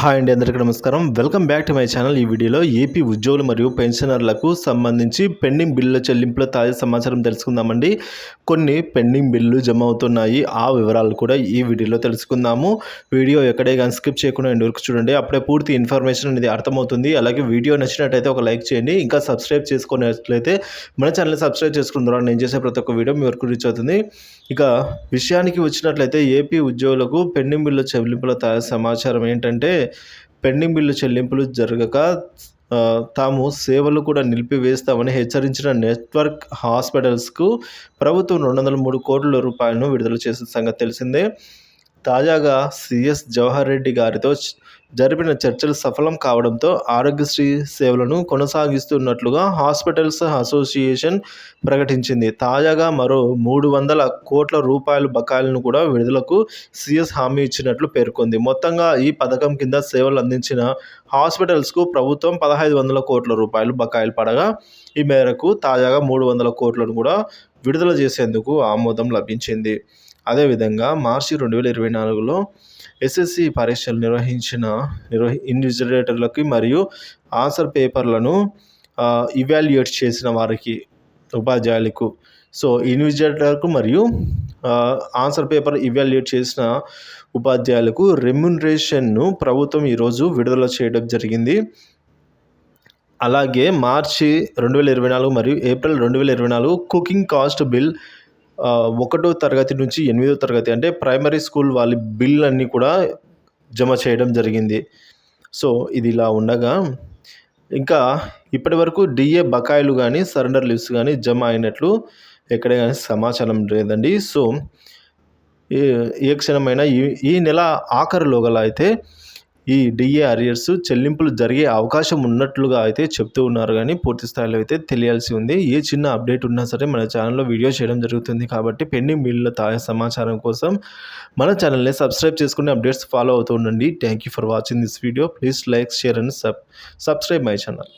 Hi అండి, అందరికీ నమస్కారం. Welcome back to my channel. ఈ వీడియోలో ఏపీ ఉద్యోగులు మరియు పెన్షనర్లకు సంబంధించి పెండింగ్ బిల్లుల చెల్లింపుల తాజా సమాచారం తెలుసుకుందామండి. కొన్ని పెండింగ్ బిల్లు జమ అవుతున్నాయి, ఆ వివరాలు కూడా ఈ వీడియోలో తెలుసుకుందాము. వీడియో ఎక్కడే కానీ స్కిప్ చేయకుండా ఎండ్ వరకు చూడండి, అప్పుడే పూర్తి ఇన్ఫర్మేషన్ అనేది అర్థమవుతుంది. అలాగే వీడియో నచ్చినట్టయితే ఒక లైక్ చేయండి. ఇంకా సబ్స్క్రైబ్ చేసుకున్నట్లయితే మన ఛానల్ని సబ్స్క్రైబ్ చేసుకున్న ద్వారా నేను చేసే ప్రతి ఒక్క వీడియో మీ వరకు రీచ్ అవుతుంది. ఇక విషయానికి వచ్చినట్లయితే ఏపీ ఉద్యోగులకు పెండింగ్ బిల్లు చెల్లింపుల తాజా సమాచారం ఏంటంటే, పెండింగ్ బిల్లు చెల్లింపులు జరగక తాము సేవలు కూడా నిలిపివేస్తామని హెచ్చరించిన నెట్వర్క్ హాస్పిటల్స్కు ప్రభుత్వం 203 కోట్ల రూపాయలను విడుదల చేసిన సంగతి తెలిసిందే. తాజాగా సీఎస్ జవహర్ రెడ్డి గారితో జరిపిన చర్చలు సఫలం కావడంతో ఆరోగ్యశ్రీ సేవలను కొనసాగిస్తున్నట్లుగా హాస్పిటల్స్ అసోసియేషన్ ప్రకటించింది. తాజాగా మరో 300 కోట్ల రూపాయల బకాయిలను కూడా విడుదలకు సీఎస్ హామీ ఇచ్చినట్లు పేర్కొంది. మొత్తంగా ఈ పథకం కింద సేవలు అందించిన హాస్పిటల్స్కు ప్రభుత్వం 1500 కోట్ల రూపాయలు బకాయిలు పడగా, ఈ మేరకు తాజాగా 300 కోట్లను కూడా విడుదల చేసేందుకు ఆమోదం లభించింది. అదేవిధంగా మార్చి 2024లో ఎస్ఎస్సి పరీక్షలు ఇన్విజిలేటర్లకి మరియు ఆన్సర్ పేపర్లను ఇవాల్యుయేట్ చేసిన వారికి, ఉపాధ్యాయులకు, ఇన్విజిలేటర్లకు మరియు ఆన్సర్ పేపర్ ఇవాల్యుయేట్ చేసిన ఉపాధ్యాయులకు రెమ్యునరేషన్ను ప్రభుత్వం ఈరోజు విడుదల చేయడం జరిగింది. అలాగే మార్చి 2024 మరియు ఏప్రిల్ 2024 కుకింగ్ కాస్ట్ బిల్ 1వ తరగతి నుంచి 8వ తరగతి అంటే ప్రైమరీ స్కూల్ వాళ్ళ బిల్ అన్నీ కూడా జమ చేయడం జరిగింది. ఇది ఇలా ఉండగా ఇంకా ఇప్పటి వరకు డిఏ బకాయిలు కానీ సరెండర్ లీవ్స్ కానీ జమ అయినట్లు ఎక్కడ కానీ సమాచారం లేదండి. ఏ క్షణమైనా ఈ నెల ఆఖరిలో గల అయితే ఈ డిఏ అరియర్స్ చెల్లింపులు జరిగే అవకాశం ఉన్నట్లుగా అయితే చెప్తూ ఉన్నారు, కానీ పూర్తి స్థాయిలో అయితే తెలియాల్సి ఉంది. ఏ చిన్న అప్డేట్ ఉన్నా సరే మన ఛానల్లో వీడియో చేయడం జరుగుతుంది. కాబట్టి పెండింగ్ బిల్లుల తాజా సమాచారం కోసం మన ఛానల్ని సబ్స్క్రైబ్ చేసుకుని అప్డేట్స్ ఫాలో అవుతూ ఉండండి. Thank you for watching this video. Please like, share and subscribe my channel.